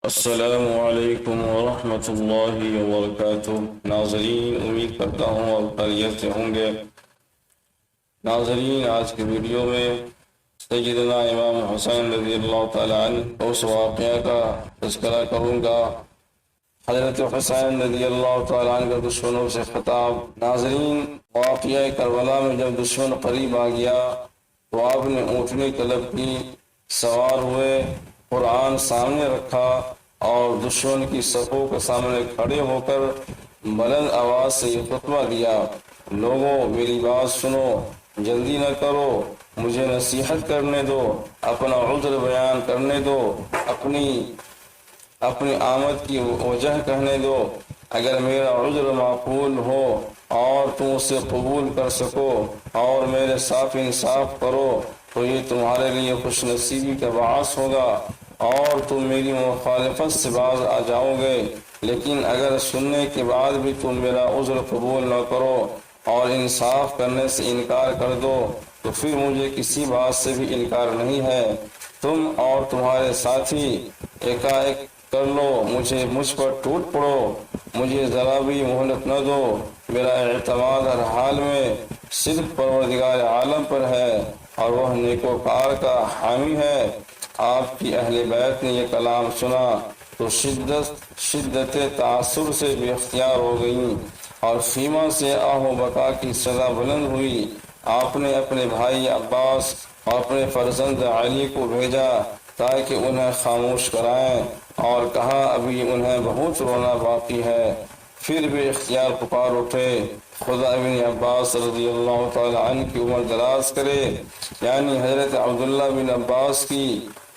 السلام علیکم ورحمۃ اللہ وبرکاتہ۔ ناظرین، امید کرتا ہوں آپ خیریت سے ہوں گے۔ ناظرین، آج کی ویڈیو میں سیدنا امام حسین رضی اللہ تعالیٰ عنہ اس واقعہ کا تذکرہ کروں گا۔ حضرت حسین رضی اللہ تعالیٰ عنہ کا دشمنوں سے خطاب۔ ناظرین، واقعہ کربلا میں جب دشمن قریب آ گیا تو آپ نے اونٹنی طلب کی، سوار ہوئے، قرآن سامنے رکھا اور دشمن کی صفوں کے سامنے کھڑے ہو کر بلند آواز سے یہ خطبہ دیا: لوگوں، میری بات سنو، جلدی نہ کرو، مجھے نصیحت کرنے دو، اپنا عذر بیان کرنے دو، اپنی آمد کی وجہ کہنے دو۔ اگر میرا عذر معقول ہو اور تم اسے قبول کر سکو اور میرے ساتھ انصاف کرو تو یہ تمہارے لیے خوش نصیبی کا باعث ہوگا اور تم میری مخالفت سے باز آ جاؤ گے۔ لیکن اگر سننے کے بعد بھی تم میرا عذر قبول نہ کرو اور انصاف کرنے سے انکار کر دو تو پھر مجھے کسی بات سے بھی انکار نہیں ہے۔ تم اور تمہارے ساتھی ایک کر لو، مجھ پر ٹوٹ پڑو، مجھے ذرا بھی مہلت نہ دو۔ میرا اعتماد ہر حال میں صرف پروردگار عالم پر ہے اور وہ نیکوکار کا حامی ہے۔ آپ کی اہل بیت نے یہ کلام سنا تو شدت تعصب سے بے اختیار ہو گئیں اور فیما سے آہ و بکا کی صدا بلند ہوئی۔ آپ نے اپنے بھائی عباس اور اپنے فرزند علی کو بھیجا تاکہ انہیں خاموش کرائیں اور کہا ابھی انہیں بہت رونا باقی ہے۔ پھر بھی اختیار پکار اٹھے: خدا ابن عباس رضی اللہ تعالیٰ عنہ کی عمر دراز کرے۔ یعنی حضرت عبداللہ بن عباس کی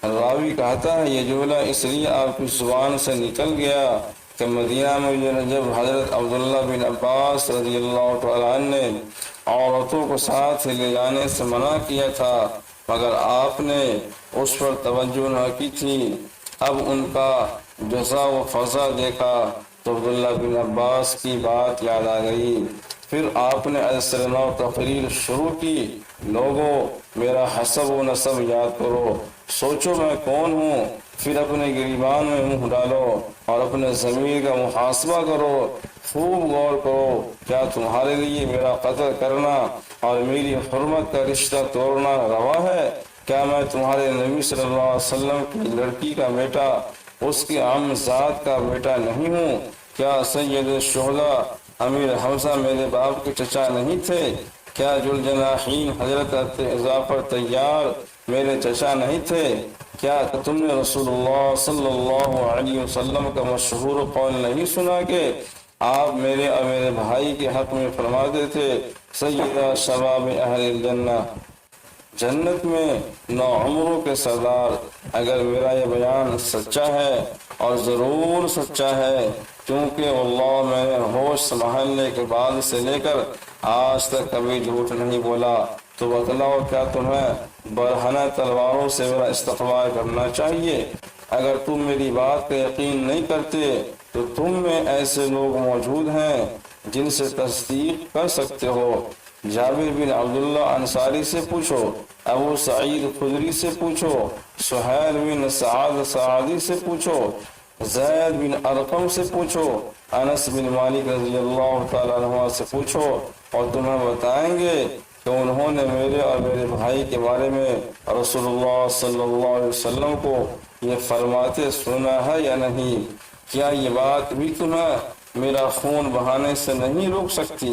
راوی کہتا ہے یہ جملہ اس لیے آپ کی زبان سے نکل گیا کہ مدینہ میں جب حضرت عبداللہ بن عباس رضی اللہ تعالیٰ عنہ نے عورتوں کو ساتھ لے جانے سے منع کیا تھا مگر آپ نے اس پر توجہ نہ کی تھی۔ اب ان کا جزا و فضا دیکھا تو عبداللہ بن عباس کی بات یاد آ گئی۔ پھر آپ نے ارسلنا و تقریر شروع کی: لوگوں، میرا حسب و نسب یاد کرو، سوچو میں کون ہوں، پھر اپنے گریبان میں منہ ڈالو اور اپنے ضمیر کا محاسبہ کرو، خوب غور کرو، کیا تمہارے لیے میرا قتل کرنا اور میری حرمت کا رشتہ توڑنا روا ہے؟ کیا میں تمہارے نبی صلی اللہ علیہ وسلم کی لڑکی کا بیٹا، اس کی عم ذات کا بیٹا نہیں ہوں؟ کیا سید الشہداء امیر حمزہ میرے باپ کے چچا نہیں تھے؟ کیا ذوالجناحین حضرت جعفر طیار میرے چچا نہیں تھے؟ کیا تم نے رسول اللہ صلی اللہ علیہ وسلم کا مشہور قول نہیں سنا کہ آپ میرے اور میرے بھائی کے حق میں فرماتے تھے: سیدہ شباب اہل الجنہ، جنت میں نوعمروں کے سردار؟ اگر میرا یہ بیان سچا ہے اور ضرور سچا ہے، کیونکہ واللہ میں نے ہوش سنبھالنے کے بعد سے لے کر آج تک کبھی جھوٹ نہیں بولا، تو بتلاؤ کیا تمہیں برہنہ تلواروں سے میرا استقبال کرنا چاہیے؟ اگر تم میری بات کا یقین نہیں کرتے تو تم میں ایسے لوگ موجود ہیں جن سے تصدیق کر سکتے ہو۔ جابر بن عبداللہ انصاری سے پوچھو، ابو سعید خدری سے پوچھو، سہیل بن سعد سعدی سے پوچھو، زید بن ارقم سے پوچھو، انس بن مالک رضی اللہ تعالیٰ عنہ سے پوچھو، اور تمہیں بتائیں گے کہ انہوں نے میرے اور میرے بھائی کے بارے میں رسول اللہ صلی اللہ علیہ وسلم کو یہ فرماتے سنا ہے یا نہیں۔ کیا یہ بات بھی تمہیں میرا خون بہانے سے نہیں روک سکتی؟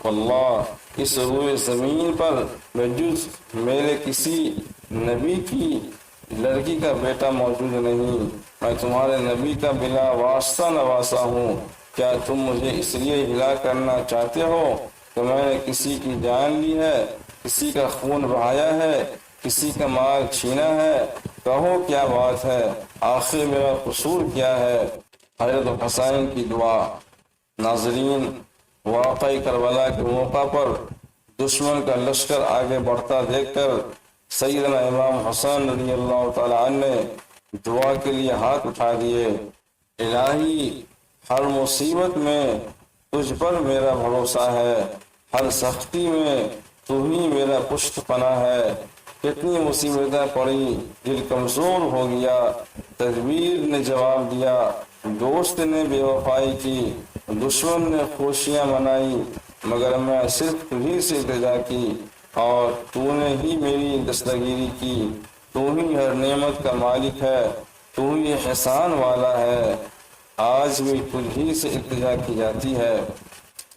واللہ، اس روئے زمین پر جز میرے کسی نبی کی لڑکی کا بیٹا موجود نہیں۔ میں تمہارے نبی کا بلا واسطہ نواسا ہوں۔ کیا تم مجھے اس لیے ہلاک کرنا چاہتے ہو کہ میں نے کسی کی جان لی ہے، کسی کا خون بہایا ہے، کسی کا مال چھینا ہے؟ کہو کیا بات ہے، آخر میرا قصور کیا ہے؟ حضرت حسین کی دعا۔ ناظرین، واقعہ کربلا کے موقع پر دشمن کا لشکر آگے بڑھتا دیکھ کر سیدنا امام حسین رضی اللہ تعالیٰ عنہ نے دعا کے لیے ہاتھ اٹھا دیے: الہی، ہر مصیبت میں تجھ پر میرا بھروسہ ہے، ہر سختی میں تو ہی میرا پشت پناہ ہے، کتنی مصیبتیں پڑی، دل کمزور ہو گیا، تدبیر نے جواب دیا، دوست نے بے وفائی کی، دشمن نے خوشیاں منائی، مگر میں صرف تجھی سے التجا کی اور تو نے ہی میری دستگیری کی۔ تو ہی ہر نعمت کا مالک ہے، تو ہی احسان والا ہے، آج بھی تجھی سے التجا کی جاتی ہے۔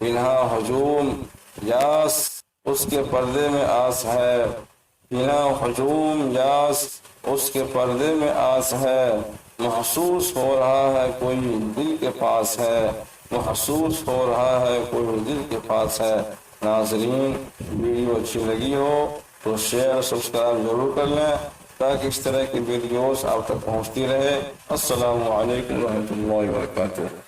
بنا ہجوم یاس اس کے پردے میں آس ہے، بنا ہجوم یاس اس کے پردے میں آس ہے، محسوس ہو رہا ہے کوئی دل کے پاس ہے، محسوس ہو رہا ہے کوئی دل کے پاس ہے۔ ناظرین، ویڈیو اچھی لگی ہو تو شیئر سبسکرائب ضرور کر لیں تاکہ اس طرح کی ویڈیوز آپ تک پہنچتی رہے۔ السلام علیکم ورحمۃ اللہ وبرکاتہ۔